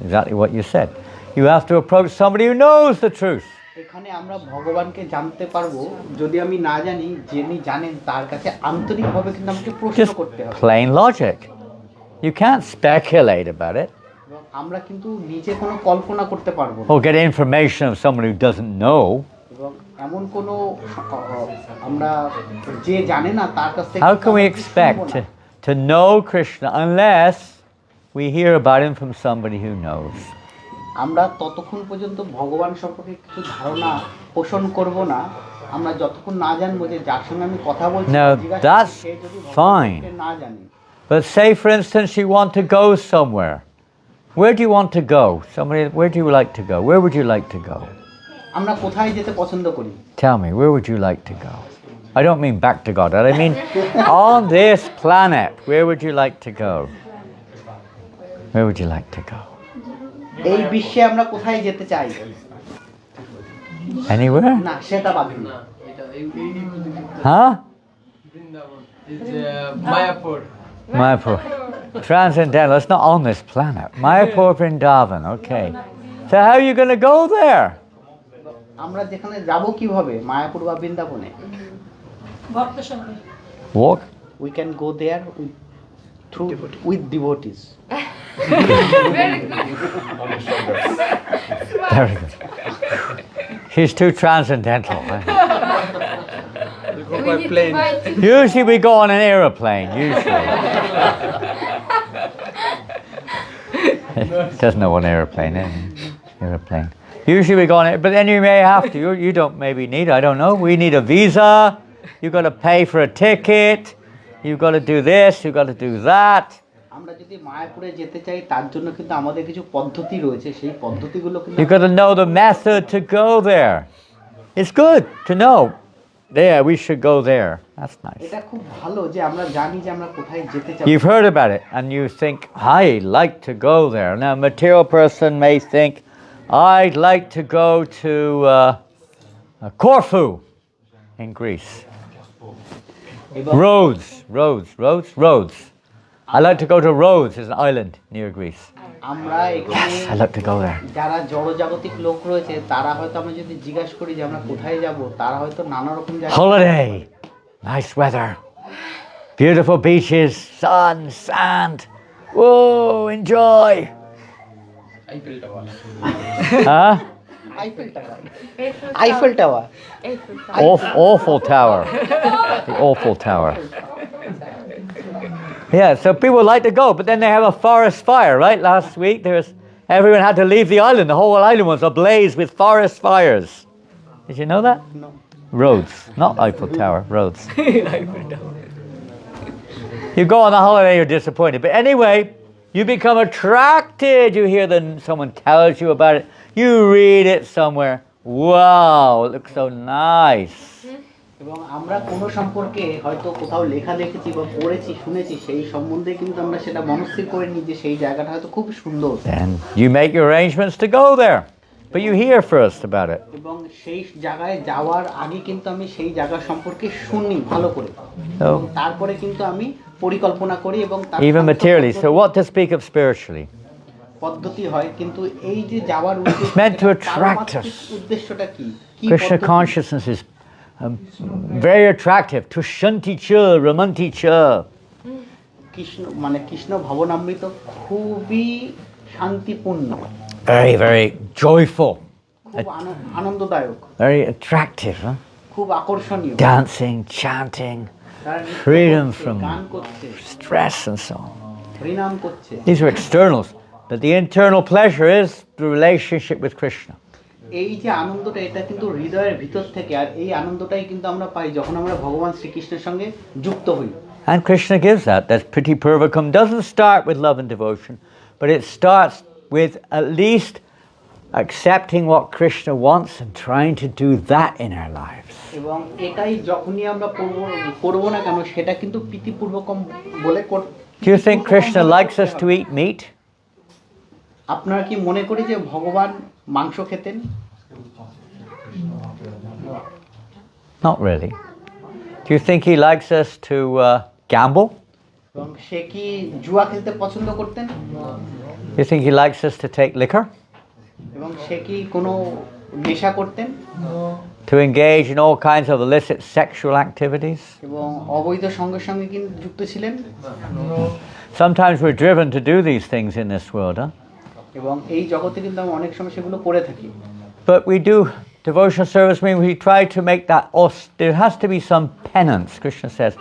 Exactly what you said. You have to approach somebody who knows the truth. এখানে আমরা ভগবানকে জানতে পারবো যদি আমি না জানি, যিনি জানেন তার কাছে আন্তরিকভাবে কিন্তু আমাকে প্রশ্ন Just করতে হবে। plain logic. You can't speculate about it এবং আমরা কিন্তু নিজে কোনো কল্পনা করতে পারবো না or get information of someone who doesn't know. এবং এমন কোনো আমরা যে জানে না তার কাছ থেকে How can we আমরা কিছু শুনবো expect না। to know Krishna unless we hear about him from somebody who knows? আমরা ততক্ষণ পর্যন্ত ভগবান সম্পর্কে কিছু ধারণা পোষণ করব না আমরা যতক্ষণ না জানবো যে যার সঙ্গে আমি কথা বলছি No, জিজ্ঞাসা that's করছি, সে যদি ভগবান fine. সম্পর্কে না জানে। But say, for instance, you want to go somewhere. Where do you want to go? Somebody, where do you like to go? Where would you like to go? আমরা কোথায় যেতে পছন্দ করি? Tell me, where would you like to go? I don't mean back to God. I mean, on this planet, where would you like to go? Where would you like to go? এই বিশ্বে আমরা কোথায় যেতে চাই? Anywhere? না সেটা বাদ দিন। Huh? Mayapur Mayapur. Transcendental. It's not on this planet. Mayapur, Vrindavan. Okay. So how are you going to go there? আমরা যেখানে যাব কিভাবে? মায়াপুর বা বৃন্দাবনে। ভক্তের সঙ্গে Walk? We can go there with devotees. Very good. She's too transcendental. We need to find Usually we go on an aeroplane. Usually. Doesn't know what an aeroplane is. Aeroplane. Usually we go on it, but then you may have to. You don't maybe need. I don't know. We need a visa. You've got to pay for a ticket. You've got to do this. You've got to do that. আমরা যদি মায়াপুরে যেতে চাই তার জন্য কিন্তু আমাদের কিছু পদ্ধতি রয়েছে সেই পদ্ধতিগুলো কিন্তু You've got to know the method to go there. It's good to know. There, we should go there. That's nice. এটা খুব ভালো যে আমরা জানি যে আমরা কোথায় যেতে চাই You've heard about it and you think, I'd like to go there. Now, a material person may think, I'd like to go to Corfu in Greece. এবং Rhodes. I'd like to go to Rhodes, it's an island near Greece. আমরা এখানে I'd like to go there. যারা জড়জাগতিক লোক রয়েছে তারা হয়তো আমরা যদি জিজ্ঞাসা করি যে আমরা কোথায় যাব তারা হয়তো নানা রকম জায়গায় Holiday, nice weather, beautiful beaches, sun, sand. Whoa, enjoy. Huh? Eiffel tower Awful tower. The awful tower. Yeah, so people like to go, but then they have a forest fire, right? Last week everyone had to leave the island. The whole island was ablaze with forest fires. Did you know that? No. Roads, not Eiffel Tower, roads. You go on a holiday, you're disappointed. But anyway, you become attracted. You hear someone tells you about it. You read it somewhere. Wow, it looks so nice. এবং আমরা কোনো সম্পর্কে হয়তো কোথাও লেখা দেখেছি বা পড়েছি শুনেছি সেই সম্বন্ধে কিন্তু আমরা সেটা মনস্থির করে নিই যে সেই জায়গাটা হয়তো খুব সুন্দর Then you make your arrangements to go there. But you hear first about it. এবং সেই জায়গায় যাওয়ার আগে কিন্তু আমি সেই জায়গা সম্পর্কে শুনি ভালো করে So, এবং তারপরে কিন্তু আমি পরিকল্পনা করি এবং তার even সমস্ত materially. So what to speak of spiritually? পদ্ধতি হয় কিন্তু এই যে যাওয়ার উদ্দেশ্য meant to সেটা attract পারমাত্রিক us. উদ্দেশ্যটা কি কি Krishna পদ্ধতি? consciousness is very attractive. Tushanti cha, ramanti cha. Krishna মানে কৃষ্ণ ভবনামৃত খুবই শান্তিপূর্ণ Very, very joyful. খুব আনন্দদায়ক Very attractive. Huh? খুব আকর্ষণীয় Dancing, chanting, তারা নৃত্য freedom করছে, from গান করছে stress and so on. হরিনাম করছে These are externals. But the internal pleasure is the relationship with Krishna. এই যে আনন্দটা এটা কিন্তু হৃদয়ের ভিতর থেকে আর এই আনন্দটাই কিন্তু আমরা পাই যখন আমরা ভগবান শ্রীকৃষ্ণের সঙ্গে যুক্ত হই And Krishna gives that. That Priti Purvakam doesn't start with love and devotion, but it starts with at least accepting what Krishna wants and trying to do that in our lives. এবং এটাই যখনই আমরা করবো না কেন সেটা কিন্তু প্রীতিপূর্বকম বলে Do you think Krishna likes us to eat meat? আপনারা কি মনে করি যে ভগবান মাংস খেতেন? Not really. Do you think he likes us to gamble? এবং সে কি জুয়া খেলতে পছন্দ করতেন? Do you think he likes us to take liquor? এবং সে কি কোনো নেশা করতেন? To engage in all kinds of illicit sexual activities? এবং অবৈধ সঙ্গের সঙ্গে কি যুক্ত ছিলেন? Sometimes we're driven to do these things in this world, huh? এবং এই জগতে কিন্তু আমরা অনেক সময় সেগুলো করে থাকি। But we do devotional service, mean we try to make that us. There has to be some penance. Krishna says,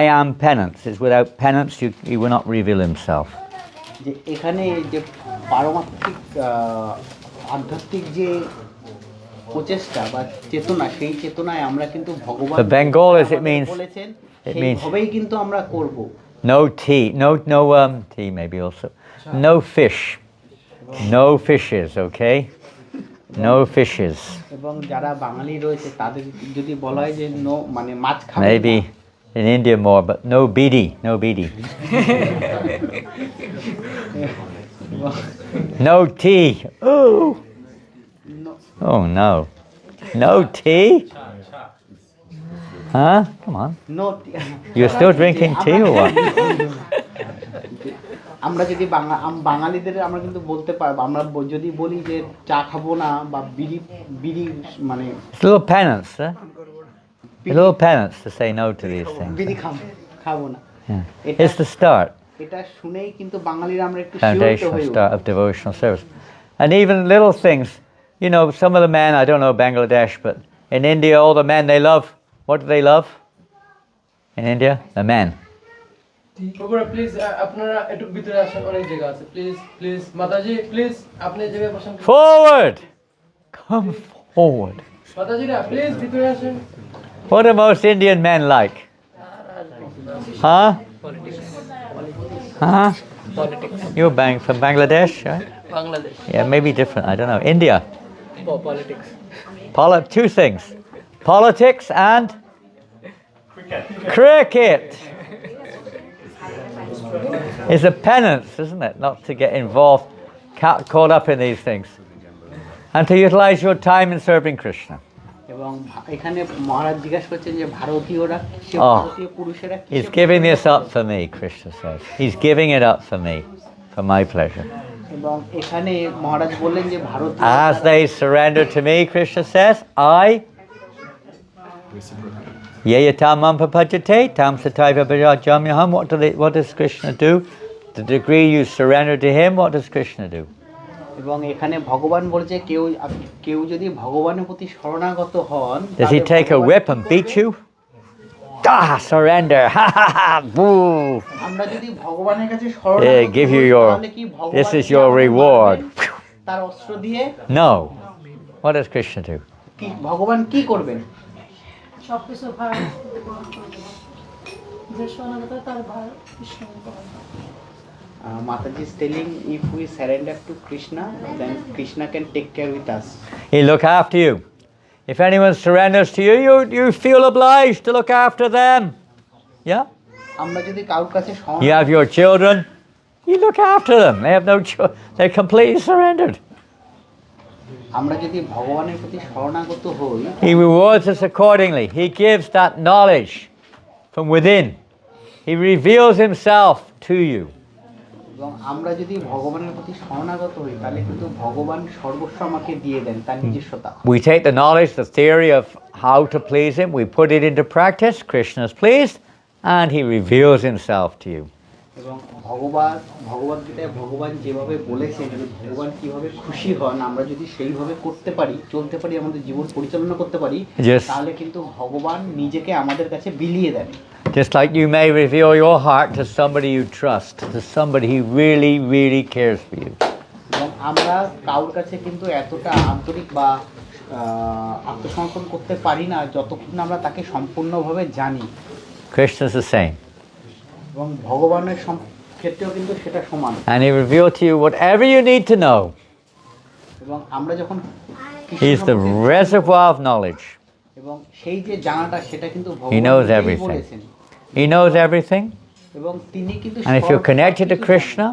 I am penance. Is without penance, he will not reveal himself. যে এখানে যে পারমাত্মিক আধ্যাত্মিক যে প্রচেষ্টা বা চেতনা, সেই চেতনায় আমরা কিন্তু ভগবান The Bengali, it means, বলেছেন it means সেইভাবেই কিন্তু আমরা করব। no tea, no tea maybe also, no fish, no fishes, okay, no fishes. এবং যারা বাঙালি রয়েছে তাদের যদি বলা হয় যে নো মানে মাছ খাবে না, Maybe in India more, but no bidi, no bidi. No tea. Oh. Oh no. No tea? Huh? Come on. No You're still drinking tea or what? আমরা যদি বাঙালিদের আমরা কিন্তু বলতে পারবো, আমরা যদি বলি যে চা খাবো না বা বিড়ি বিড়ি মানে It's a little penance, huh? A little penance to say no to these things. বিড়ি খাবো না, Yeah. It's the start, এটা শুনেই কিন্তু বাঙালিরা আমরা একটু শিহরিত foundational হই। start of devotional service. And even little things, you know, some of the men, I don't know Bangladesh, but in India, all the men, they love, what do they love? In India? The men. প্রভুরা please আপনারা একটু ভিতরে আসেন, অনেক জায়গা আছে, please please Mataji please আপনি জায়গায় বসেন, Forward! Come forward. মাতাজিরা প্লিজ ভিতরে আসেন। What do most Indian men like? Huh? Huh? Politics. You're from Bangladesh, right? Bangladesh. Yeah, maybe different. I don't know. India. Politics. Two things. Politics and cricket. It's a penance, isn't it? Not to get involved, caught up in these things. And to utilize your time in serving Krishna. এবং এখানে মহারাজ জিজ্ঞাসা করছেন যে ভারতীয়রা ভারতীয় পুরুষেরা He's giving this up for me, Krishna says. He's giving it up for me, for my pleasure. এবং এখানে মহারাজ বললেন যে ভারতীয় As they surrender to me, Krishna says, I Yeyatamam papajate, tam sataiva bhajamyaham. What does Krishna do? The degree you surrender to him, what does Krishna do? এবং এখানে ভগবান বলছে কেউ যদি ভগবানের প্রতি শরণাগত হন, Does he take a whip and beat you? Surrender! Ha ha ha! Boo! আমরা যদি ভগবানের কাছে Yeah, শরণাগত give you হই, your. তাহলে কি ভগবান This is কি your আমাদের reward. মারবেন তার অস্ত্র দিয়ে? No. What does Krishna do? কি ভগবান কি করবেন? সব কিছু ভার গ্রহণ করবেন, যে শরণাগত তার ভার কৃষ্ণ গ্রহণ করবেন। Mataji is telling if we surrender to Krishna, then Krishna can take care with us. He'll look after you. If anyone surrenders to you, you feel obliged to look after them. Yeah? আমরা যদি কারোর কাছে You have your children, you look after them. They have no choice. They're completely surrendered. আমরা যদি ভগবানের প্রতি শরণাগত হই, He rewards us accordingly. He gives that knowledge from within. He reveals himself to you. এবং আমরা যদি ভগবানের প্রতি শরণাগত হই, তাহলে কিন্তু ভগবান সর্বস্ব আমাকে দিয়ে দেন, তার নিজস্বতা। We take the knowledge, the theory of how to please him, we put it into practice. Krishna is pleased, and he reveals himself to you. এবং ভগবদ্গীতায় ভগবান যেভাবে বলেছেন, ভগবান কিভাবে খুশি হন, আমরা যদি সেইভাবে করতে পারি, চলতে পারি, আমাদের জীবন পরিচালনা করতে পারি, তাহলে কিন্তু ভগবান নিজেকে আমাদের কাছে বিলিয়ে দেন। Just like you may reveal your heart to somebody you trust, to somebody who really, really cares for you. এবং আমরা কারোর কাছে কিন্তু এতটা আন্তরিক বা আত্মসমর্পণ করতে পারি না যতক্ষণ আমরা তাকে সম্পূর্ণভাবে জানি। Krishna is the same. এবং ভগবানের ক্ষেত্রেও কিন্তু সেটা সমান। And he revealed to you whatever you need to know. এবং আমরা যখন He is the reservoir of knowledge. এবং সেই যে জানাটা সেটা কিন্তু He knows ভগবান নিজেই everything. বলেছেন। He knows everything. এবং তিনি কিন্তু And if you're সব connected to কিছু Krishna,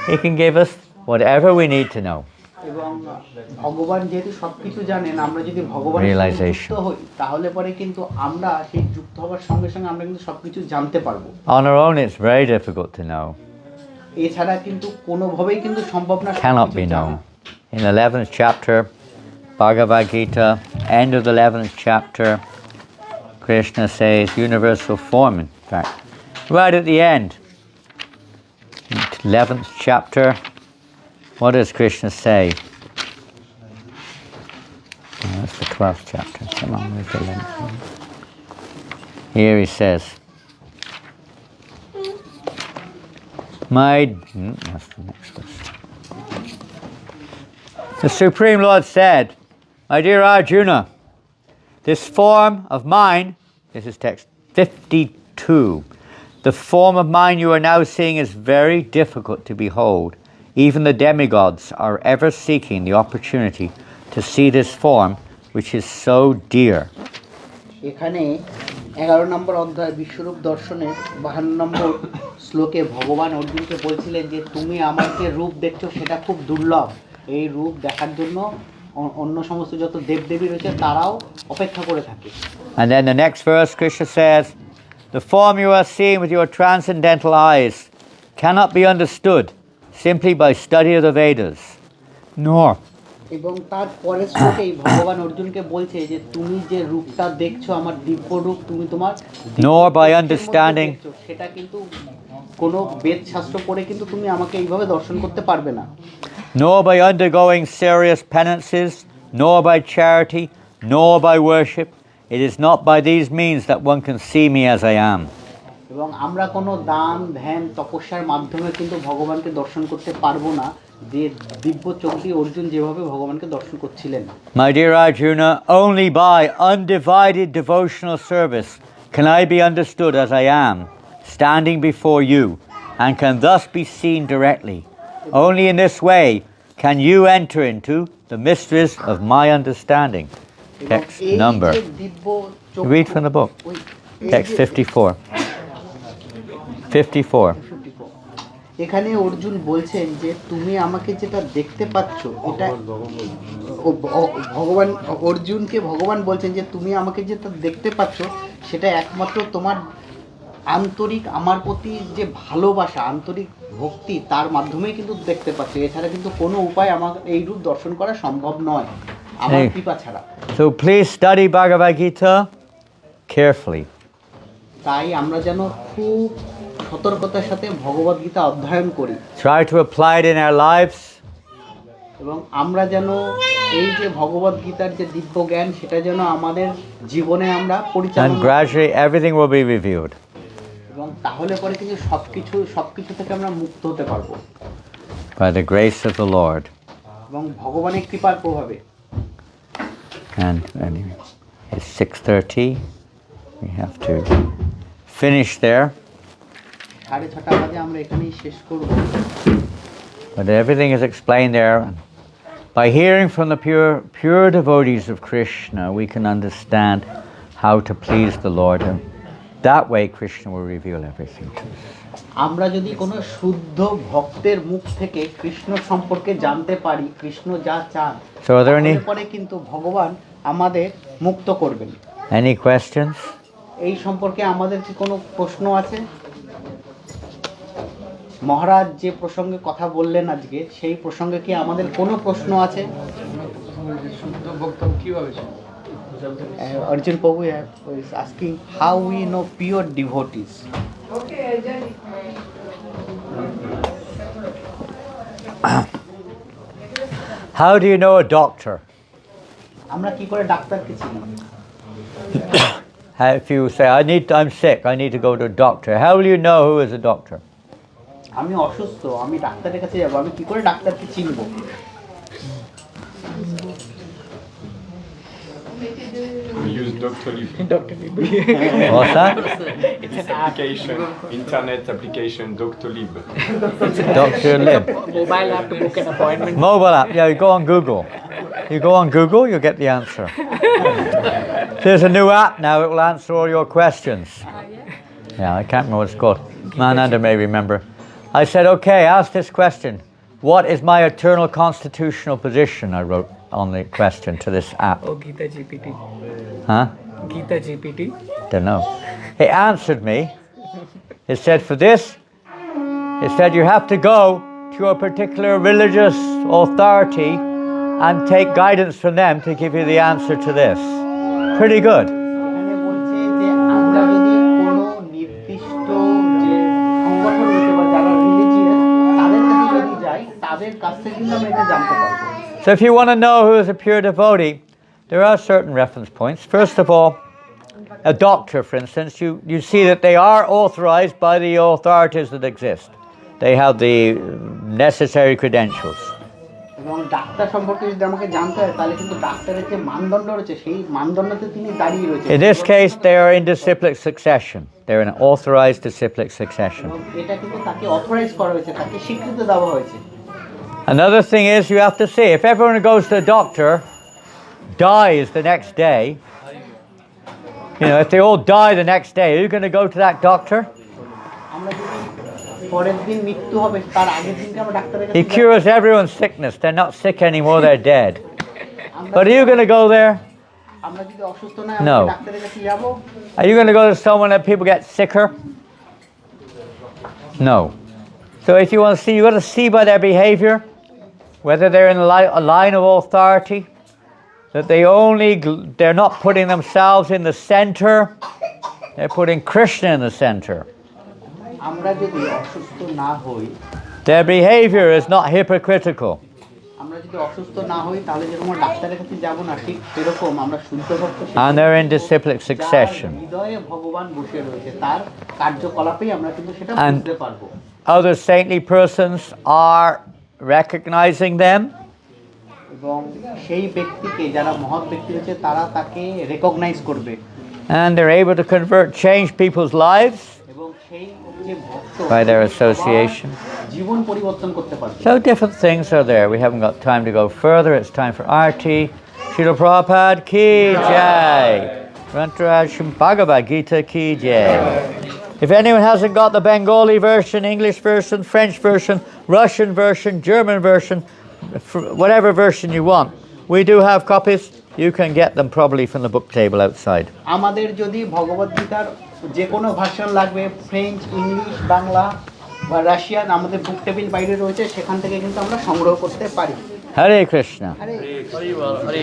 He can give us whatever we need to know. জানেন। এবং ভগবান যেহেতু সবকিছু জানেন, আমরা যদি ভগবানের সঙ্গে Realization. যুক্ত হই তাহলে পরে কিন্তু আমরা সেই যুক্ত হওয়ার সঙ্গে সঙ্গে আমরা কিন্তু সবকিছু জানতে পারবো। On our own, it's very difficult to know. এছাড়া কিন্তু কোনোভাবেই কিন্তু সম্ভব না Cannot সবকিছু be জানা। known. In the 11th chapter, Bhagavad Gita, end of the 11th chapter, Krishna says universal form, in fact. Right at the end, 11th chapter, what does Krishna say? Oh, that's the 12th chapter. Come on, where's the 11th? Here he says, that's the next verse. The Supreme Lord said, "My dear Arjuna, this form of mine," this is text 52, "the form of mine you are now seeing is very difficult to behold. Even the demigods are ever seeking the opportunity to see this form which is so dear." এখানে 11 নম্বর অধ্যায় বিশ্বরূপ দর্শনের 52 নম্বর শ্লোকে ভগবান অর্জুনকে বলছিলেন যে তুমি আমার যে রূপ দেখছো সেটা খুব দুর্লভ। এই রূপ দেখার জন্য অন্য সমস্ত যত দেবদেবী রয়েছে তারাও অপেক্ষা করে থাকে। And then the next verse, Krishna says, "The form you are seeing with your transcendental eyes cannot be understood simply by study of the Vedas, nor এবং তার পরের শ্লোকেই ভগবান অর্জুনকে বলছে যে তুমি যে রূপটা দেখছো আমার দিব্য রূপ তুমি তোমার Nor by দিব্য understanding. দেখছো, সেটা কিন্তু কোনো বেদ শাস্ত্র পড়ে কিন্তু তুমি আমাকে এইভাবে দর্শন করতে পারবে না। nor by undergoing serious penances, nor by charity, nor by worship. It is not by these means that one can see me as I am." এবং আমরা কোনো দান ধ্যান তপস্যার মাধ্যমে কিন্তু ভগবানকে দর্শন করতে পারবো না, যে দিব্য চোখ দিয়ে অর্জুন যেভাবে ভগবানকে দর্শন করছিলেন। My dear Arjuna, only by undivided devotional service can I be understood as I am, standing before you, and can thus be seen directly. Only in this way can you enter into the mysteries of my understanding. এবং Text এই number. যে দিব্য চোখ Read from the book. এই Text যে- 54. 54. এখানে অর্জুন বলছেন যে তুমি আমাকে যেটা দেখতে পাচ্ছ এটা ভগবান অর্জুনকে ভগবান বলছেন যে তুমি আমাকে যেটা দেখতে পাচ্ছ সেটা একমাত্র তোমার আন্তরিক আমার প্রতি যে ভালোবাসা আন্তরিক ভক্তি তার মাধ্যমেই কিন্তু দেখতে পাচ্ছ। এছাড়া কিন্তু কোনো উপায় আমার এই রূপ দর্শন করা সম্ভব নয় আমার Hey. কৃপা ছাড়া। So please study Bhagavad Gita carefully. তাই আমরা যেন খুব সতর্কতার সাথে ভগবদ গীতা অধ্যয়ন করি Try to apply it in our lives. এবং আমরা যেন এই যে ভগবদ গীতার যে দিব্য জ্ঞান সেটা যেন আমাদের জীবনে আমরা And পরিচালনা gradually everything will be revealed. এবং তাহলে পরে কিন্তু সবকিছু থেকে আমরা মুক্ত হতে পারবো By the grace of the Lord. এবং ভগবানের কৃপার প্রভাবে। And anyway, it's 6:30. We have to finish there. 6:30 বাজে আমরা এখানেই শেষ করব। But everything is explained there. By hearing from the pure devotees of Krishna, we can understand how to please the Lord. And that way Krishna will reveal everything to us. আমরা যদি কোনো শুদ্ধ ভক্তের মুখ থেকে কৃষ্ণ সম্পর্কে জানতে পারি কৃষ্ণ যা চান So are there any, তাহলে পরে কিন্তু ভগবান আমাদের মুক্ত করবেন। any questions? এই সম্পর্কে আমাদের কি কোনো প্রশ্ন আছে? মহারাজ যে প্রসঙ্গে কথা বললেন আজকে সেই প্রসঙ্গে কি আমাদের কোনো প্রশ্ন আছে? শুদ্ধ বক্তব্য কিভাবে ছিল? Arjun Prabhu is asking how we know pure devotees. How do you know a doctor? আমরা কি করে ডাক্তারকে চিনি? If you say, I'm sick, I need to go to a doctor, how will you know who is a doctor? আমি অসুস্থ, আমি ডাক্তারের কাছে যাব, আমি কি করে ডাক্তারকে চিনব? We use Doctolib. What's that? This application, internet application, Doctolib. Dr. Lib. Mobile app to book an appointment. Mobile app. Yeah, you go on Google. You go on Google, you'll get the answer. There's a new app now. It will answer all your questions. Yeah, I can't remember what it's called. Mananda may remember. I said, okay, ask this question. What is my eternal constitutional position? I wrote on the question to this app. Oh, Gita GPT. Huh? Gita GPT. Don't know. It answered me. It said for this, it said you have to go to a particular religious authority and take guidance from them to give you the answer to this. Pretty good. এখানে বলছে যে আমরা যদি কোনো নির্দিষ্ট যে সংগঠন রয়েছে বা যারা রিলিজিয়াস তাদের কাছে যদি যাই তাদের কাছ থেকে কিন্তু আমরা এটা জানতে পারবো। So if you want to know who is a pure devotee, there are certain reference points. First of all, a doctor, for instance, you see that they are authorized by the authorities that exist. They have the necessary credentials. এবং doctor সম্পর্কে যদি আমাকে জানতে হয় তাহলে কিন্তু ডাক্তারের যে মানদণ্ড রয়েছে সেই মানদণ্ডতে তিনি দাঁড়িয়ে রয়েছে। In this case, they are in disciplic succession. They're in authorized disciplic succession. এটা কিন্তু তাকে অথরাইজ করা হয়েছে, তাকে স্বীকৃতি দেওয়া হয়েছে। Another thing is you have to see, if everyone who goes to the doctor dies the next day, you know, if they all die the next day, are you going to go to that doctor? আমরা যদি পরের দিন মৃত্যু হবে তার আগের দিনকে আমরা ডাক্তারের কাছে He cures everyone's sickness. They're not sick anymore, they're dead. But are you going to go there? আমরা যদি অসুস্থ না No. আমরা ডাক্তারের কাছে যাব। Are you going to go to someone that people get sicker? No. So if you want to see, you've got to see by their behavior whether they're in a line of authority, that they're not putting themselves in the center, they're putting Krishna in the center. আমরা যদি অসুস্থ না হই, Their behavior is not hypocritical. আমরা যদি অসুস্থ না হই তাহলে যেরকম আমরা ডাক্তারের কাছে যাব না ঠিক সেরকম আমরা শুদ্ধ ভক্ত And they're in disciplic succession. হৃদয়ে ভগবান বসে রয়েছে তার কার্যকলাপেই আমরা কিন্তু সেটা And বুঝতে পারবো। other saintly persons are recognizing them. এবং সেই ব্যক্তিকে যারা মহৎ ব্যক্তি রয়েছে তারা তাকে রেকগনাইজ করবে And they're able to change people's lives এবং সেই যে ভক্ত by their association. জীবন পরিবর্তন করতে পারবে। So different things are there. We haven't got time to go further. It's time for Arti. Srila Prabhupada ki jai. Rantaraj Bhagavad Gita ki jai. If anyone hasn't got the Bengali version, English version, French version, Russian version, German version, whatever version you want, we do have copies. You can get them probably from the book table outside. আমাদের যদি ভগবদ গীতার যে কোনো version লাগবে, French, English, Bangla বা Russian, আমাদের বুক table বাইরে রয়েছে, সেখান থেকে কিন্তু আমরা সংগ্রহ করতে পারি। Hare Krishna. আরে